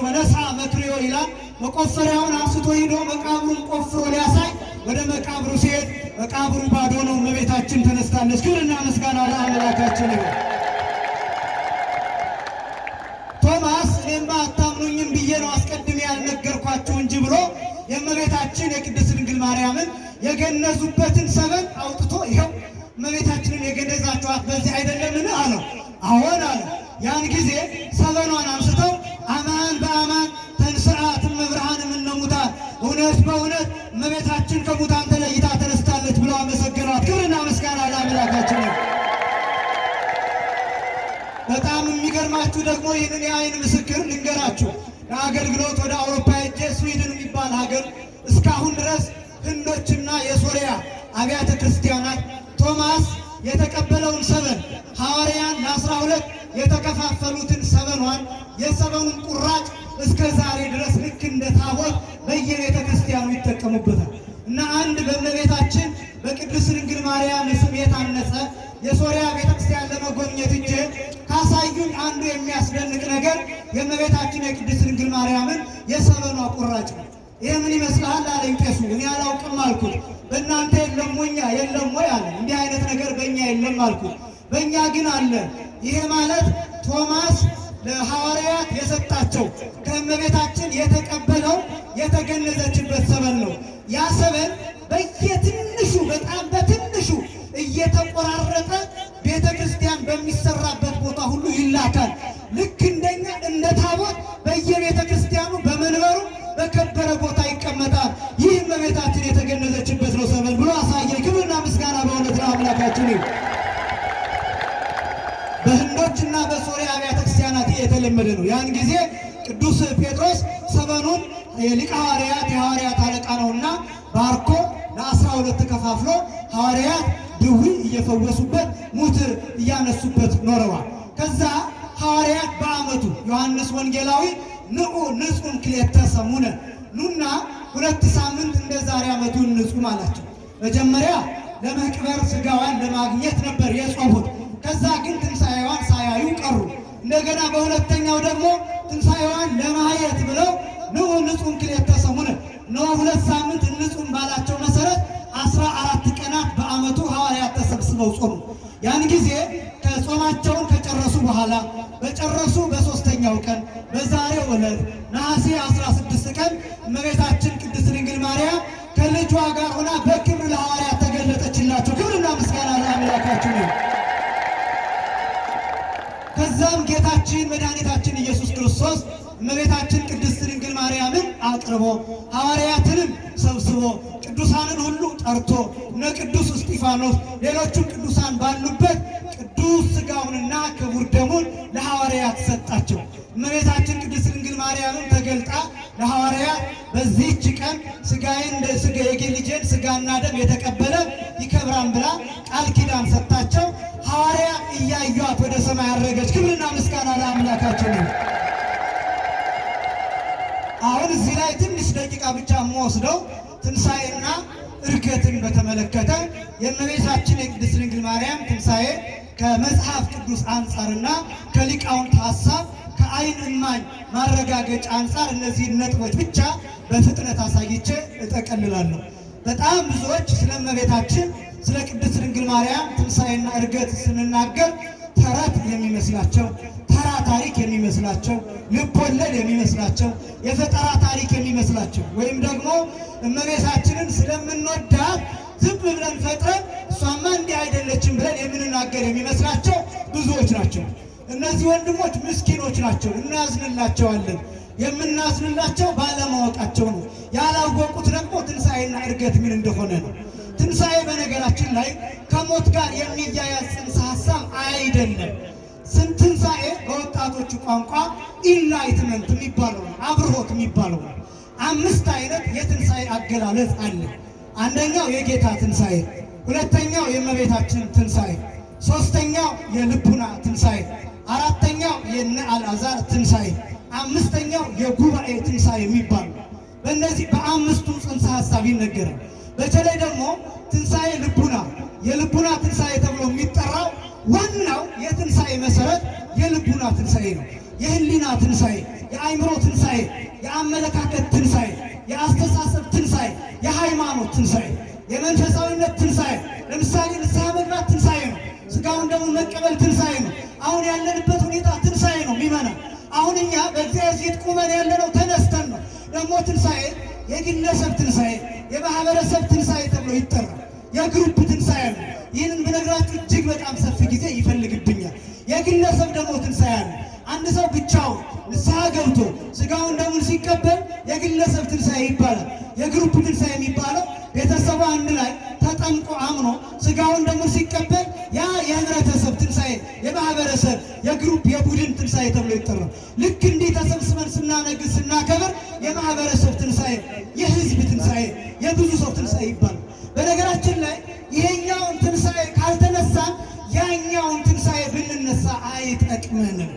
ወነሳ መክርዮ ይላል። መቆፈሪያውን አንስቶ ሂዶ መቃብሩን ቆፍሮ ሊያሳይ ወደ መቃብሩ ሲሄድ መቃብሩ ባዶ ነው። እመቤታችን ተነስታለች። ክብርና ምስጋና ለአምላካችን ይሁን። ቶማስ እኔማ አታምኑኝም ብዬ ነው አስቀድሜ ያልነገርኳችሁ እንጂ ብሎ የእመቤታችን የቅድስት ድንግል ማርያምን የገነዙበትን ሰበን አውጥቶ ይኸው እመቤታችንን የገነዛችኋት በዚህ አይደለምን አለው። አዎን አለ። ያን ጊዜ ሰበኗን አንስተው አማን በአማን ተንሥአት እመብርሃን እምነ ሙታን፣ እውነት በእውነት እመቤታችን ከሙታን ተለይታ ተነስታለች ብለው አመሰገኗት። ክብርና ምስጋና ለአምላካችን። በጣም የሚገርማችሁ ደግሞ ይህንን የዓይን ምስክር ልንገራችሁ። ለአገልግሎት ወደ አውሮፓ ሄጄ ስዊድን የሚባል ሀገር እስካሁን ድረስ ህንዶችና የሶሪያ አብያተ ክርስቲያናት ቶማስ የተቀበለውን ሰበን ሐዋርያን ለ12 የተከፋፈሉትን ሰበኗን የሰበኑን ቁራጭ እስከ ዛሬ ድረስ ልክ እንደ ታቦት በየቤተ ክርስቲያኑ ይጠቀሙበታል። እና አንድ በእመቤታችን በቅድስት ድንግል ማርያም ስም የታነጸ የሶሪያ ቤተ ክርስቲያን ለመጎብኘት እጄ ካሳዩኝ አንዱ የሚያስደንቅ ነገር የእመቤታችን የቅድስት ድንግል ማርያምን የሰበኗ ቁራጭ ነው። ይህ ምን ይመስልሃል አለኝ ቄሱ። እኔ አላውቅም አልኩት። በእናንተ የለም ወይ? የለም ወይ አለ። እንዲህ አይነት ነገር በእኛ የለም አልኩት። በእኛ ግን አለ። ይሄ ማለት ቶማስ ለሐዋርያት የሰጣቸው ከእመቤታችን የተቀበለው የተገነዘችበት ሰበን ነው። ያ ሰበን በየትንሹ በጣም በትንሹ እየተቆራረጠ ቤተ ክርስቲያን በሚሰራበት ቦታ ሁሉ ይላካል። ልክ እንደኛ እንደ ታቦት በየቤተ ክርስቲያኑ በመንበሩ በከበረ ቦታ ይቀመጣል። ይህ እመቤታችን የተገነዘችበት ነው ሰበን ብሎ አሳየኝ። ክብርና ምስጋና በእውነት ለአምላካችን ይሁን። በህንዶችና በሶሪያ አብያተ ክርስቲያናት የተለመደ ነው። ያን ጊዜ ቅዱስ ጴጥሮስ ሰበኑን የሊቀ ሐዋርያት የሐዋርያት አለቃ ነውና ባርኮ ለ12 ከፋፍሎ ሐዋርያት ድዊ እየፈወሱበት ሙት እያነሱበት ኖረዋል። ከዛ ሐዋርያት በዓመቱ ዮሐንስ ወንጌላዊ ንዑ ንጹም ክሌተ ሰሙነ፣ ኑና 2 ሳምንት እንደ ዛሬ ዓመቱን ንጹም አላቸው። መጀመሪያ ለመቅበር ስጋዋን ለማግኘት ነበር የጾሙት። ከዛ ግን ትንሣኤዋን ሳያዩ ቀሩ። እንደገና በሁለተኛው ደግሞ ትንሣኤዋን ለማየት ብለው ንዑ ንጹም ክሌተ ሰሙነ ነው 2 ሳምንት ንጹም ባላቸው መሰረት 14 ቀናት በዓመቱ ሐዋርያት ተሰብስበው ጾሙ። ያን ጊዜ ከጾማቸውን ከጨረሱ በኋላ በጨረሱ በ3ኛው ቀን በዛሬው ዕለት ነሐሴ 16 ቀን እመቤታችን ቅድስት ድንግል ማርያም ከልጇ ጋር ሆና በክብር ለሐዋርያት ተገለጠችላቸው። ክብርና ምስጋና ለአምላካችን ይሁን። ከዛም ጌታችን መድኃኒታችን ኢየሱስ ክርስቶስ እመቤታችን ቅድስት ድንግል ማርያምን አቅርቦ ሐዋርያትንም ሰብስቦ ቅዱሳንን ሁሉ ጠርቶ እነ ቅዱስ እስጢፋኖስ ሌሎቹም ቅዱሳን ባሉበት ቅዱስ ሥጋውንና ክቡር ደሙን ለሐዋርያት ለሐዋርያት ሰጣቸው። እመቤታችን ቅድስት ድንግል ማርያምም ተገልጣ ለሐዋርያት በዚህች ቀን ሥጋዬን እንደ ሥጋ የልጄን ሥጋና ደም የተቀበለ ይከብራል ብላ ቃል ኪዳን ሰጣቸው። ሐዋርያት እያዩአት ወደ ሰማይ አረገች። ክብርና ምስጋና ለአምላካችን ነው። አሁን እዚህ ላይ ትንሽ ደቂቃ ብቻ የምወስደው ትንሣኤና ዕርገትን በተመለከተ የእመቤታችን የቅድስት ድንግል ማርያም ትንሣኤ ከመጽሐፍ ቅዱስ አንጻርና ከሊቃውንት ሐሳብ ከዓይን እማኝ ማረጋገጫ አንጻር እነዚህን ነጥቦች ብቻ በፍጥነት አሳይቼ እጠቀልላለሁ። በጣም ብዙዎች ስለ እመቤታችን ስለ ቅድስት ድንግል ማርያም ትንሣኤና ዕርገት ስንናገር ተረት የሚመስላቸው፣ ተራ ታሪክ የሚመስላቸው፣ ልብ ወለድ የሚመስላቸው፣ የፈጠራ ታሪክ የሚመስላቸው ወይም ደግሞ እመቤታችንን ስለምንወዳት ዝም ብለን ፈጥረን እሷማ እንዲህ አይደለችም ብለን የምንናገር የሚመስላቸው ብዙዎች ናቸው። እነዚህ ወንድሞች ምስኪኖች ናቸው፣ እናዝንላቸዋለን። የምናዝንላቸው ባለማወቃቸው ነው። ያላወቁት ደግሞ ትንሣኤና ዕርገት ምን እንደሆነ ነው። ትንሣኤ በነገራችን ላይ ከሞት ጋር የሚያያዝ ጽንሰ ሐሳብ አይደለም። ትንሣኤ በወጣቶቹ ቋንቋ ኢንላይትመንት የሚባለው ነው፣ አብርሆት የሚባለው ነው። 5 አይነት የትንሣኤ አገላለጽ አለ። አንደኛው የጌታ ትንሣኤ፣ ሁለተኛው የእመቤታችን ትንሣኤ፣ ሦስተኛው የልቡና ትንሣኤ፣ አራተኛው የነ አልዓዛር ትንሣኤ፣ አምስተኛው የጉባኤ ትንሣኤ የሚባል ነው። በእነዚህ በ5ቱ ጽንሰ ሐሳብ ይነገራል። በተለይ ደግሞ ትንሣኤ ልቡና፣ የልቡና ትንሣኤ ተብሎ የሚጠራው ዋናው የትንሣኤ መሰረት የልቡና ትንሣኤ ነው። የህሊና ትንሣኤ፣ የአእምሮ ትንሣኤ፣ የአመለካከት ትንሣኤ፣ የአስተሳሰብ ትንሣኤ፣ የሃይማኖት ትንሣኤ፣ የመንፈሳዊነት ትንሣኤ። ለምሳሌ ንስሐ መግባት ትንሣኤ ነው። ሥጋውን ደግሞ መቀበል ትንሣኤ ነው። አሁን ያለንበት ሁኔታ ትንሣኤ ነው የሚመና። አሁን እኛ በእግዚአብሔር ቁመን ያለነው ተነስተን ነው። ደግሞ ትንሣኤ የግለሰብ ትንሣኤ፣ የማህበረሰብ ትንሣኤ ተብሎ ይጠራል። የግሩፕ ትንሣኤ ነው። ይህንን ብነግራችሁ እጅግ በጣም ሰፊ ጊዜ ይፈልግብኛል። የግለሰብ ደግሞ ትንሣኤ አለ። አንድ ሰው ብቻውን ንስሐ ገብቶ ሥጋውን ደሙን ሲቀበል የግለሰብ ትንሣኤ ይባላል። የግሩፕ ትንሣኤ የሚባለው ቤተሰቡ አንድ ላይ ተጠምቆ አምኖ ሥጋውን ደሙን ሲቀበል ያ የህብረተሰብ ትንሣኤ፣ የማህበረሰብ፣ የግሩፕ፣ የቡድን ትንሣኤ ተብሎ ይጠራል። ልክ እንዲህ ተሰብስበን ስናነግስ ስናከብር የማህበረሰብ ትንሣኤ፣ የህዝብ ትንሣኤ፣ የብዙ ሰው ትንሣኤ ይባላል። በነገራችን ላይ ይሄኛውን ትንሣኤ ካልተነሳን ያኛውን ትንሣኤ ብንነሳ አይጠቅመንም።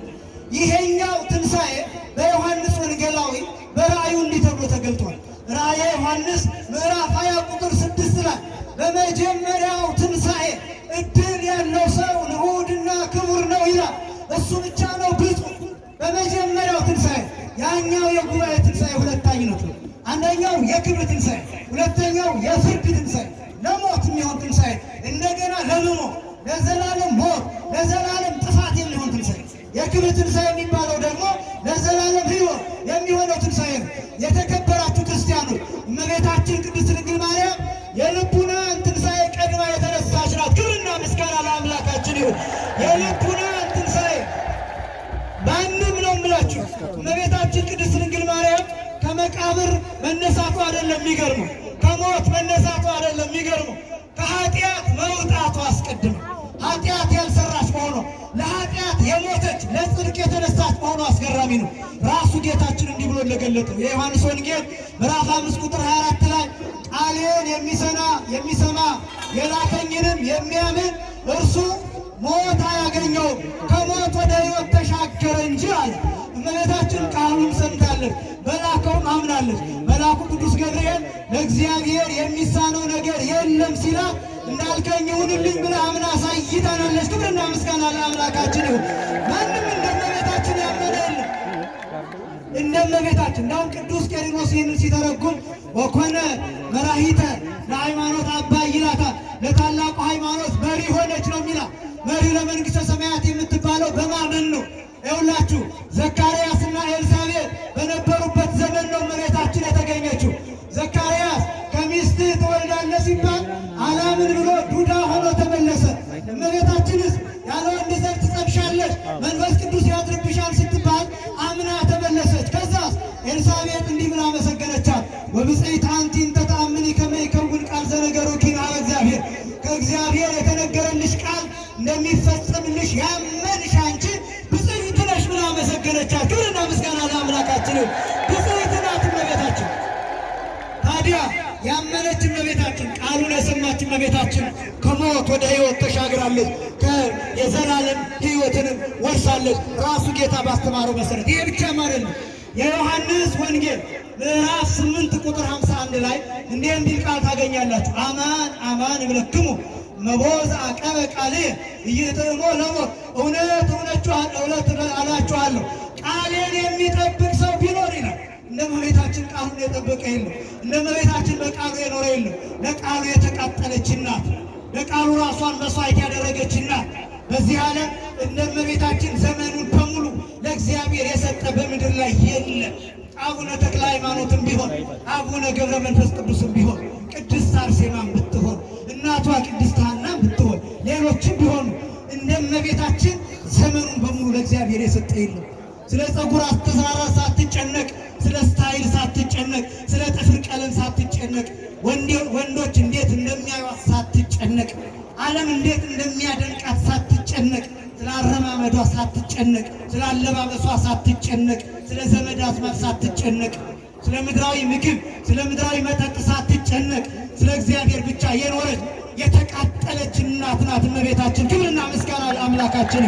ይሄኛው ትንሣኤ በዮሐንስ ወንጌላዊ በራእዩ እንዲህ ተብሎ ተገልጧል። ራእየ ዮሐንስ ምዕራፍ 20 ቁጥር 6 ላይ በመጀመሪያው ትንሣኤ እድል ያለው ሰው ንዑድና ክቡር ነው ይላል። እሱ ብቻ ነው ብፁዕ። በመጀመሪያው ትንሣኤ ያኛው የጉባኤ ትንሣኤ ሁለት አይነት ነው። አንደኛው የክብር ትንሣኤ፣ ሁለተኛው የፍርድ ትንሣኤ፣ ለሞት የሚሆን ትንሣኤ፣ እንደገና ለመሞት ለዘላለም ሞት ለዘላለም ጥፋት የሚሆን ትንሣኤ። የክብር ትንሣኤ የሚባለው ደግሞ ለዘላለም ሕይወት የሚሆነው ትንሣኤ ነው። የተከበራችሁ ክርስቲያኖች እመቤታችን ቅድስት ድንግል ማርያም የልቡናን ትንሣኤ ቀድማ የተነሳች ናት። ክብርና ምስጋና ለአምላካችን ይሁን። የልቡናን ትንሣኤ ማንም ነው የምላችሁ እመቤታችን ቅድስት ድንግል ማርያም ከመቃብር መነሳቱ አይደለም የሚገርመው፣ ከሞት መነሳቱ አይደለም የሚገርመው፣ ከኃጢአት መውጣቱ አስቀድሞ ኃጢአት ያልሰራች መሆኗ፣ ለኃጢአት የሞተች ለጽድቅ የተነሳች መሆኗ አስገራሚ ነው። ራሱ ጌታችን እንዲህ ብሎ እንደገለጠው የዮሐንስ ወንጌል ምዕራፍ 5 ቁጥር 24 ላይ ቃሌን የሚሰማ የላከኝንም የሚያምን እርሱ ሞት አያገኘውም፣ ከሞት ወደ ሕይወት ተሻገረ እንጂ አለ። እመቤታችን ቃሉን ሰምታለች፣ በላከውም አምናለች። መልአኩ ቅዱስ ገብርኤል ለእግዚአብሔር የሚሳነው ነገር የለም ሲላት እንዳልከኝ ይሁንልኝ ብላ አምና አሳይታናለች። ክብርና ምስጋና ለአምላካችን ይሁን። ማንም እንደ እመቤታችን ያመነ የለም። እንደ እመቤታችን እንዳውም ቅዱስ ቄርሎስ ይህንን ሲተረጉም ወኮነ መራሂተ ለሃይማኖት አባይ ይላታል። ለታላቁ ሃይማኖት መሪ ሆነች ነው የሚላ። መሪ ለመንግሥተ ሰማያት የምትባለው በማመን ነው። ይኸውላችሁ ዘካርያስና ኤልሳቤጥ በነበሩበት ዘመን ነው እመቤታችን የተገኘችው። ዘካርያስ ከሚስትህ ትወልዳለህ ሲባል አላምን ብሎ ዱዳ ሆኖ ተመለሰ። እመቤታችንስ ያለ ወንድ ዘር ትጸንሻለሽ፣ መንፈስ ቅዱስ ያድርብሻል ስትባል አምና ተመለሰች። ከዛስ ኤልሳቤጥ እንዲህ ብላ መሰገነቻት። ወብፅዕት አንቲ እንተ ተአምኒ ከመ ይከውን ቃል ዘነገሩኪ እምኀበ እግዚአብሔር። ከእግዚአብሔር የተነገረልሽ ቃል እንደሚፈጸምልሽ ያመንሽ አንቺ ብፅዕት ነሽ ብላ እናታችን እመቤታችን ከሞት ወደ ሕይወት ተሻግራለች። የዘላለም ሕይወትንም ወርሳለች ራሱ ጌታ ባስተማረው መሰረት። ይሄ ብቻ ማለት ነው። የዮሐንስ ወንጌል ምዕራፍ 8 ቁጥር 51 ላይ እንዲህ የሚል ቃል ታገኛላችሁ። አማን አማን እብለክሙ መቦዝ አቀበ ቃሌ ኢይጥዕሞ ለሞት፣ እውነት እውነት እላችኋለሁ ቃሌን የሚጠብቅ ሰው ቢኖር ይላል። እንደ እመቤታችን ቃሉን የጠበቀ የለም። እንደ እመቤታችን በቃሉ የኖረ የለም። ለቃሉ የተቃጠለች እናት፣ ለቃሉ ራሷን መስዋዕት ያደረገች እናት በዚህ ዓለም እንደ እመቤታችን ዘመኑን በሙሉ ለእግዚአብሔር የሰጠ በምድር ላይ የለም። አቡነ ተክለ ሃይማኖትም ቢሆን አቡነ ገብረ መንፈስ ቅዱስም ቢሆን ቅድስት አርሴማም ብትሆን እናቷ ቅድስት ሐናም ብትሆን ሌሎችም ቢሆኑ እንደ እመቤታችን ዘመኑን በሙሉ ለእግዚአብሔር የሰጠ የለም። ስለ ፀጉር አስተሳሰር ሳትጨነቅ፣ ስለ ስታይል ሳትጨነቅ፣ ስለ ጥፍር ቀለም ሳትጨነቅ፣ ወንዶች እንዴት እንደሚያዩት ሳትጨነቅ፣ ዓለም እንዴት እንደሚያደንቃት ሳትጨነቅ፣ ስለ አረማመዷ ሳትጨነቅ፣ ስለ አለባበሷ ሳትጨነቅ፣ ስለ ዘመድ አዝማድ ሳትጨነቅ፣ ስለ ምድራዊ ምግብ፣ ስለ ምድራዊ መጠጥ ሳትጨነቅ፣ ስለ እግዚአብሔር ብቻ የኖረች የተቃጠለች እናት ናት እመቤታችን። ክብርና ምስጋና ለአምላካችን።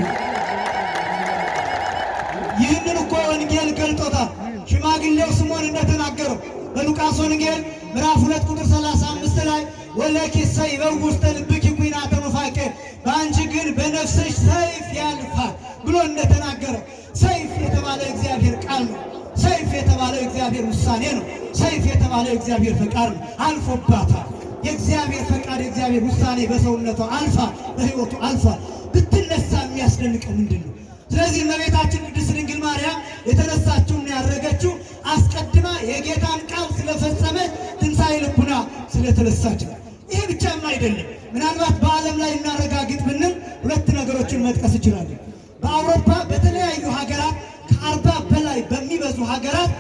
ይህንን እኮ ወንጌል ገልጦታል። ሽማግሌው ስምዖን እንደተናገረው በሉቃስ ወንጌል ምዕራፍ 2 ቁጥር 35 ላይ ወለኪሰ ይበው ውስተ ልብኪ ኩናተ ኑፋቄ፣ በአንቺ ግን በነፍስሽ ሰይፍ ያልፋል ብሎ እንደተናገረው ሰይፍ የተባለ እግዚአብሔር ቃል ነው። ሰይፍ የተባለ እግዚአብሔር ውሳኔ ነው። ሰይፍ የተባለ እግዚአብሔር ፈቃድ ነው። አልፎባታል። የእግዚአብሔር ፈቃድ የእግዚአብሔር ውሳኔ በሰውነቷ አልፋ በሕይወቱ አልፏል። ብትነሳ የሚያስደንቀው ምንድን ነው? ስለዚህ እመቤታችን ቅድስት ድንግል ማርያም የተነሳችውና ያረገችው አስቀድማ የጌታን ቃል ስለፈጸመች ትንሣኤ ልቡና ስለተነሳች ነው። ይሄ ብቻም አይደለም። ምናልባት በዓለም ላይ እናረጋግጥ ብንል ሁለት ነገሮችን መጥቀስ እንችላለን። በአውሮፓ በተለያዩ ሀገራት ከ40 በላይ በሚበዙ ሀገራት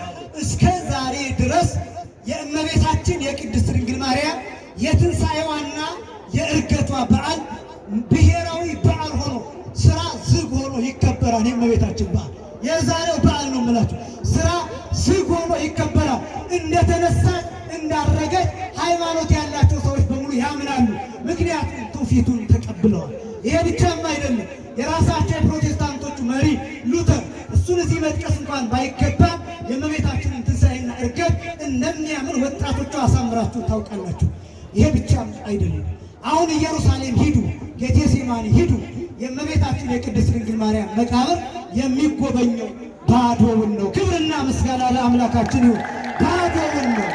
እስከ ዛሬ ድረስ የእመቤታችን የቅድስት ድንግል ማርያም የትንሣኤዋና የዕርገቷ በዓል ብሔራዊ በዓል ሆኖ ስራ ዝግ ሆኖ ይከበራል። የእመቤታችን በዓል የዛሬው በዓል ነው የምላችሁ። ስራ ዝግ ሆኖ ይከበራል። እንደተነሳች እንዳረገች ሃይማኖት ያላቸው ሰዎች በሙሉ ያምናሉ። ምክንያቱም ትውፊቱን ተቀብለዋል። ይሄ ብቻም አይደለም። የራሳቸው የፕሮቴስታንቶቹ መሪ ሉተር እሱን እዚህ መጥቀስ እንኳን ባይገባ የእመቤታችንን ትንሣኤና ዕርገት እንደሚያምን ወጣቶቹ አሳምራችሁ ታውቃላችሁ። ይሄ ብቻም አይደለም። አሁን ኢየሩሳሌም ሂዱ፣ ጌቴሴማኒ ሂዱ። የእመቤታችን የቅድስት ድንግል ማርያም መቃብር የሚጎበኘው ባዶውን ነው። ክብርና ምስጋና ለአምላካችን ይሁን። ባዶውን ነው።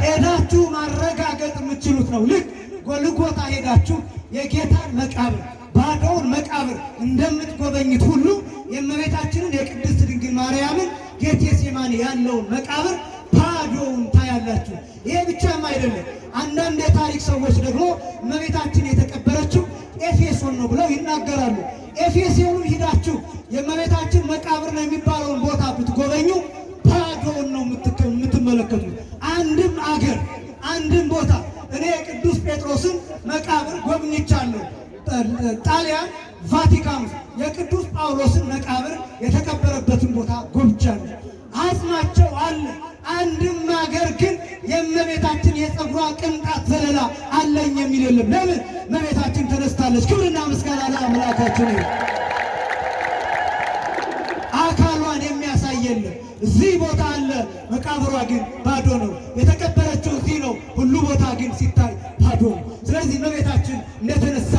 ሄዳችሁ ማረጋገጥ የምትችሉት ነው። ልክ ጎልጎታ ሄዳችሁ የጌታን መቃብር ባዶውን መቃብር እንደምትጎበኙት ሁሉ የእመቤታችንን የቅድስት ድንግል ማርያምን ጌቴሴማኒ ያለውን መቃብር ባዶውን ታያላችሁ። ይሄ ብቻም አይደለም። አንዳንድ የታሪክ ሰዎች ደግሞ እመቤታችን የተቀበረችው ኤፌሶን ነው ብለው ይናገራሉ። ኤፌሶን ሂዳችሁ የእመቤታችን መቃብር ነው የሚባለውን ቦታ ብትጎበኙ ባዶውን ነው የምትመለከቱት። አንድም አገር አንድም ቦታ እኔ የቅዱስ ጴጥሮስን መቃብር ጎብኝቻለሁ። ጣሊያን ቫቲካን የቅዱስ ጳውሎስን መቃብር የተቀበረበትን ቦታ ጎብቻለሁ። አጽማቸው አለ። አንድም ሀገር ግን የእመቤታችን የፀጉሯ ቅንጣት ዘለላ አለኝ የሚል የለም። ለምን? እመቤታችን ተነስታለች። ክብርና ምስጋና ለአምላካችን። አካሏን የሚያሳይ የለም። እዚህ ቦታ አለ፣ መቃብሯ ግን ባዶ ነው። የተቀበረችው እዚህ ነው፣ ሁሉ ቦታ ግን ሲታይ ባዶ ነው። ስለዚህ እመቤታችን እንደተነሳ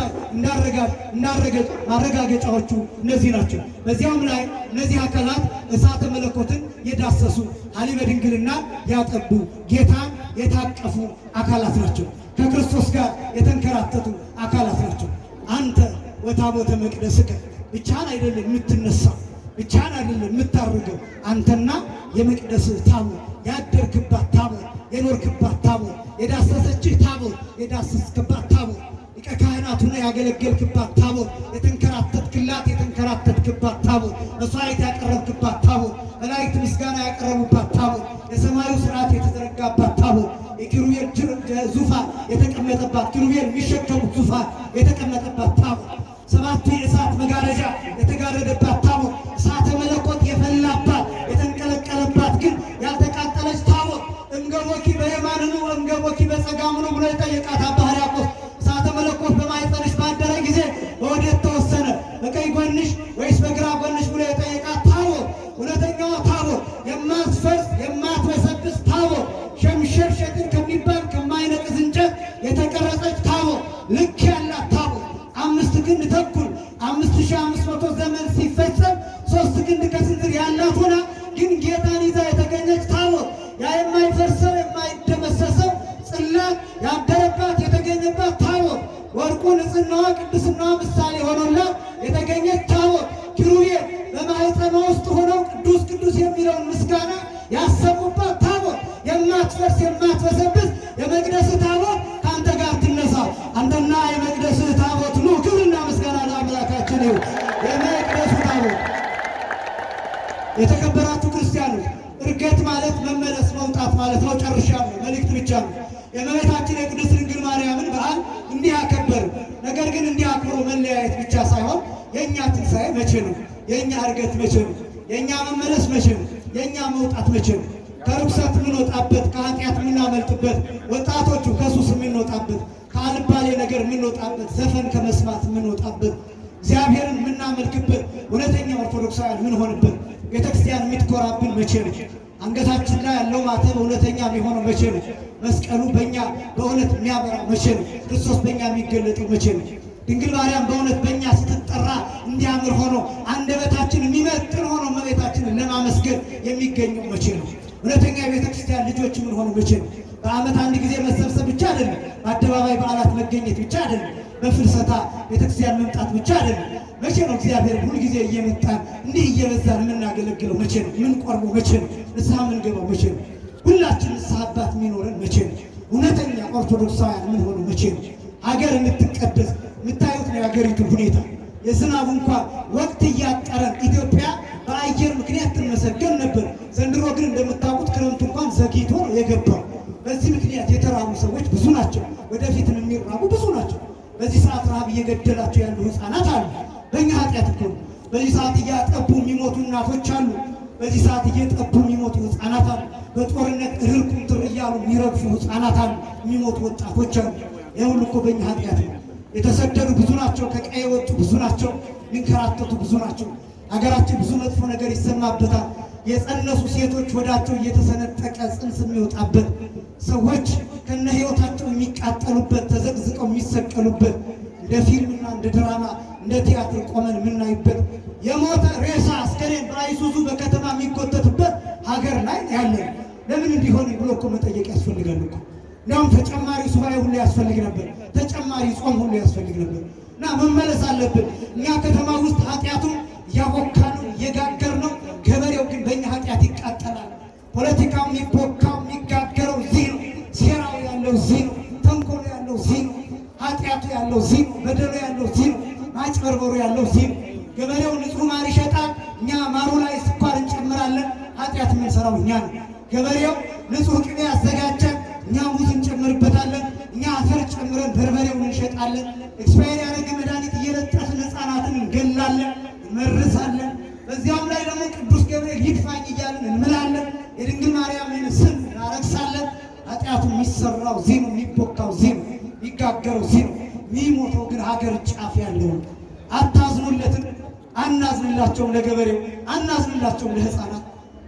እንዳረገች ማረጋገጫዎቹ እነዚህ ናቸው። በዚያውም ላይ እነዚህ አካላት እሳተ መለኮትን የዳሰሱ ሀሊበ ድንግልና ያጠቡ ጌታን የታቀፉ አካላት ናቸው። ከክርስቶስ ጋር የተንከራተቱ አካላት ናቸው። አንተ ወታቦተ መቅደስከ ብቻህን አይደለም የምትነሳው፣ ብቻህን አይደለም የምታርገው። አንተና የመቅደስ ታቦት፣ ያደርክባት ታቦት፣ የኖርክባት ታቦት፣ የዳሰሰችህ ታቦት፣ የዳሰስክባት ታቦት፣ ሊቀ ካህናት ሆነህ ያገለገልክባት ታቦት፣ የተንከራተትክባት ታቦት፣ መስዋዕት ያቀረብክባት ታቦት፣ መላእክት ምስጋና ያቀረቡባት ታቦት፣ የሰማዩ ስርዓት የተዘረጋባት ታቦት፣ የኪሩቤል ዙፋን የተቀመጠባት፣ ኪሩቤል የሚሸከሙት ዙፋን የተቀመጠባት ታቦት፣ ሰባቱ የእሳት መጋረጃ የተጋረደባት ታቦት፣ እሳተ መለኮት የፈላባት የተንቀለቀለባት ግን ያልተቃጠለች ታቦት፣ እምገቦኪ በየማንኑ እምገቦኪ ጸጋሙ ነው ብሎ የጠየቃት አባ ሕርያቆስ እሳተ መለኮት በማኅፀንሽ ባደረ ጊዜ በወዴት ተወሰነ? በቀኝ ጎንሽ ወይስ በግራ ጎንሽ ብሎ የጠየቃት ታቦት፣ እውነተኛዋ ታቦት፣ የማትፈርስ የማትበሰብስ ታቦት፣ ሸምሸር ሸክል ከሚባል ከማይነቅዝ እንጨት የተቀረጸች ታቦት፣ ልክ ያላት ታቦት 5 ክንድ ተኩል 5500 ዘመን ሲፈጸም 3 ክንድ ከስንዝር ያላት ሆና ግን ጌታን ይዛ የተገኘች ታቦት፣ ያ የማይፈርሰው የማይደመሰሰው ጽላት ያደረባት የተገኘባት ታቦት፣ ወርቁ ንጽሕናዋ ቅድስናዋ ምሳሌ ሆኖላት የተገኘች ታቦት፣ ኪሩቤል በማኅፀኗ ውስጥ ሆነው ቅዱስ ቅዱስ የሚለውን ምስጋና ያሰሙባት ታቦት፣ የማትፈርስ የማትበሰብስ የመቅደስ ታቦት ከአንተ ጋር ትነሳ። አንተና የመቅደስ ታቦት ኑ። ክብርና ምስጋና ለአምላካችን ይሁን። የመቅደሱ ታቦት። የተከበራችሁ ክርስቲያኖች ዕርገት ማለት መመለስ መውጣት ማለት ነው። ጨርሻለሁ። መልእክት ብቻ ነው። የእመቤታችን የቅድስት ድንግል ማርያምን በዓል እንዲህ አከበር። ነገር ግን እንዲህ አክብሮ መለያየት ብቻ ሳይሆን የእኛ ትንሣኤ መቼ ነው? የእኛ ዕርገት መቼ ነው? የእኛ መመለስ መቼ ነው? የእኛ መውጣት መቼ ነው? ከርኩሰት የምንወጣበት፣ ከኃጢአት የምናመልጥበት፣ ወጣቶቹ ከሱስ የምንወጣበት፣ ከአልባሌ ነገር የምንወጣበት፣ ዘፈን ከመስማት የምንወጣበት፣ እግዚአብሔርን የምናመልክበት፣ እውነተኛ ኦርቶዶክሳውያን የምንሆንበት፣ ቤተክርስቲያን የምትኮራብን መቼ ነው? አንገታችን ላይ ያለው ማተብ እውነተኛ የሚሆነው መቼ ነው? መስቀሉ በእኛ በእውነት የሚያበራ መቼ ነው? ክርስቶስ በእኛ የሚገለጠው መቼ ነው? ድንግል ማርያም በእውነት በእኛ ስትጠራ እንዲያምር ሆኖ አንደበታችን የሚመጥን ሆኖ እመቤታችንን ለማመስገን የሚገኘው መቼ ነው? እውነተኛ የቤተ ክርስቲያን ልጆች ምን ሆኑ መቼ ነው? በዓመት አንድ ጊዜ መሰብሰብ ብቻ አይደለም። በአደባባይ በዓላት መገኘት ብቻ አይደለም። በፍልሰታ ቤተክርስቲያን መምጣት ብቻ አይደለም። መቼ ነው እግዚአብሔር ሁልጊዜ እየመጣን እንዲህ እየበዛን የምናገለግለው? መቼ ነው? የምንቆርበው መቼ ነው? ንስሐ የምንገባው መቼ ነው? ሁላችን ንስሐ አባት የሚኖረን መቼ ነው? እውነተኛ ኦርቶዶክሳውያን ምን ሆኑ መቼ ነው? ሀገር እንድትቀደስ የምታዩት ነው የሀገሪቱ ሁኔታ። የዝናቡ እንኳን ወቅት እያጠረን ኢትዮጵያ በአየር ምክንያት ትመሰገን ነበር። ዘንድሮ ግን እንደምታውቁት ክረምቱ እንኳን ዘግይቶ ነው የገባው። በዚህ ምክንያት የተራቡ ሰዎች ብዙ ናቸው። ወደፊትም የሚራቡ ብዙ ናቸው። በዚህ ሰዓት ረሃብ እየገደላቸው ያሉ ሕፃናት አሉ። በእኛ ኃጢአት እኮ ነው። በዚህ ሰዓት እያጠቡ የሚሞቱ እናቶች አሉ። በዚህ ሰዓት እየጠቡ የሚሞቱ ሕፃናት አሉ። በጦርነት እህል ቁምጥር እያሉ የሚረግፉ ሕፃናት አሉ። የሚሞቱ ወጣቶች አሉ። ይህ ሁሉ እኮ በእኛ ኃጢአት ነው። የተሰደዱ ብዙ ናቸው። ከቀዬ የወጡ ብዙ ናቸው። የሚንከራተቱ ብዙ ናቸው። ሀገራችን ብዙ መጥፎ ነገር ይሰማበታል። የጸነሱ ሴቶች ወዳቸው እየተሰነጠቀ ጽንስ የሚወጣበት፣ ሰዎች ከነ ሕይወታቸው የሚቃጠሉበት፣ ተዘቅዝቀው የሚሰቀሉበት፣ እንደ ፊልምና እንደ ድራማ እንደ ቲያትር ቆመን የምናይበት፣ የሞተ ሬሳ አስከሬን በአይሱዙ በከተማ የሚጎተትበት ሀገር ላይ ያለን። ለምን እንዲሆን ብሎ እኮ መጠየቅ ያስፈልጋል እኮ። እንዲያውም ተጨማሪ ሱባኤ ሁሉ ያስፈልግ ነበር። ተጨማሪ ጾም ሁሉ ያስፈልግ ነበር። እና መመለስ አለብን። እኛ ከተማ ውስጥ ኃጢአቱን እያቦካ ነው እየጋገር ነው። ገበሬው ግን በእኛ ኃጢአት ይቃጠላል። ፖለቲካው የሚቦካው የሚጋገረው እዚህ ነው። ሴራው ያለው እዚህ ነው። ተንኮሉ ያለው እዚህ ነው። ኃጢአቱ ያለው እዚህ ነው። በደሉ ያለው እዚህ ነው። ማጭበርበሩ ያለው እዚህ ነው። ገበሬው ንጹሕ ማር ይሸጣል። እኛ ማሩ ላይ ስኳር እንጨምራለን። ኃጢአት የምንሰራው እኛ ነው። ገበሬው ንጹሕ ቅቤ ያዘጋጃል። እኛ ሙዝ እንጨምርበታለን። እኛ አፈር ጨምረን በርበሬውን እንሸጣለን። ኤክስፓየር ያደረገ መድኃኒት እየለጠፍን ሕፃናትን እንገላለን፣ እንመርሳለን። በዚያም ላይ ደግሞ ቅዱስ ገብርኤል ይድፋኝ እያለን እንምላለን። የድንግል ማርያምን ስም እናረክሳለን። ኃጢአቱ የሚሰራው እዚህ ነው። የሚቦካው እዚህ ነው። የሚጋገረው እዚህ ነው። የሚሞተው ግን ሀገር ጫፍ ያለው። አታዝኑለትም። አናዝንላቸውም። ለገበሬው አናዝንላቸውም። ለሕፃናት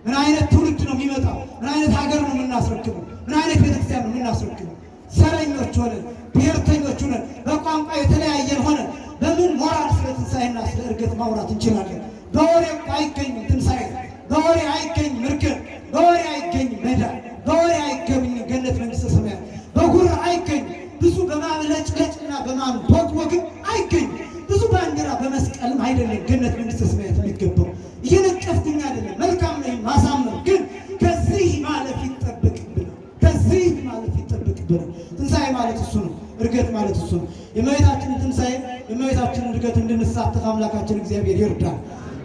ምን አይነት ትውልድ ነው የሚመጣው? ምን አይነት ሀገር ነው የምናስረክበው? ምን አይነት ቤተክርስቲያን ነው የምናስረክበው? ዘረኞች ሆነን ብሔርተኞች ሆነን በቋንቋ የተለያየን ሆነን በምን ሞራል ስለ ትንሣኤና ስለ ዕርገት ማውራት እንችላለን? በወሬ አይገኝም ትንሣኤ፣ በወሬ አይገኝም ዕርገት፣ በወሬ አይገኝም መዳን፣ በወሬ አይገኝም ገነት መንግሥተ ሰማያት፣ በጉራ አይገኝም። ብዙ በማብለጭለጭና በማንቦግቦግም አይገኝም። ብዙ ባንዲራ በመስቀልም አይደለም ገነት መንግሥተ ሰማያት የሚገባው። እየነቀፍኩኝ አይደለም፣ መልካም ነው ማሳመር፣ ግን ከዚህ ማለፍ ይጠበቅብናል። ከዚህ ማለፍ ይጠበቅብናል። ትንሣኤ ማለት እሱ ነው። ዕርገት ማለት እሱ ነው። የእመቤታችንን ትንሣኤ የእመቤታችንን ዕርገት እንድንሳተፍ አምላካችን እግዚአብሔር ይርዳል።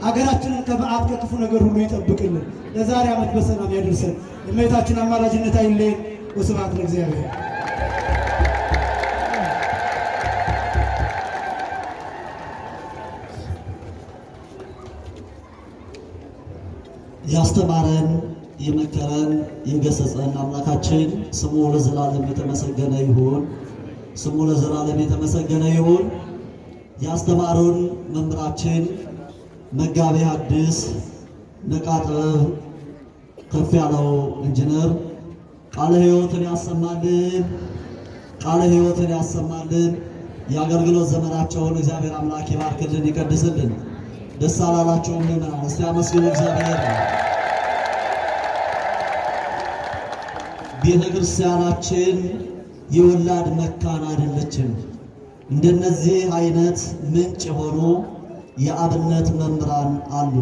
ሀገራችንን ከመዓት ከክፉ ነገር ሁሉ ይጠብቅልን። ለዛሬ ዓመት በሰላም ያደርሰን። የእመቤታችን አማላጅነት አይለየን። ወስብሐት ለእግዚአብሔር። ያስተማረን የመከረን የገሰጸን አምላካችን ስሙ ለዘላለም የተመሰገነ ይሁን። ስሙ ለዘላለም የተመሰገነ ይሁን። ያስተማሩን መምህራችን መጋቤ ሐዲስ ነቃጥበብ ከፍ ያለው ኢንጂነር ቃለ ሕይወትን ያሰማልን፣ ቃለ ሕይወትን ያሰማልን። የአገልግሎት ዘመናቸውን እግዚአብሔር አምላክ ይባርክልን፣ ይቀድስልን። ደስ አላላችሁም? ምእመናን እስቲ አመስግኑ እግዚአብሔር። ቤተ ክርስቲያናችን የወላድ መካን አይደለችም። እንደነዚህ አይነት ምንጭ የሆኑ የአብነት መምህራን አሉ።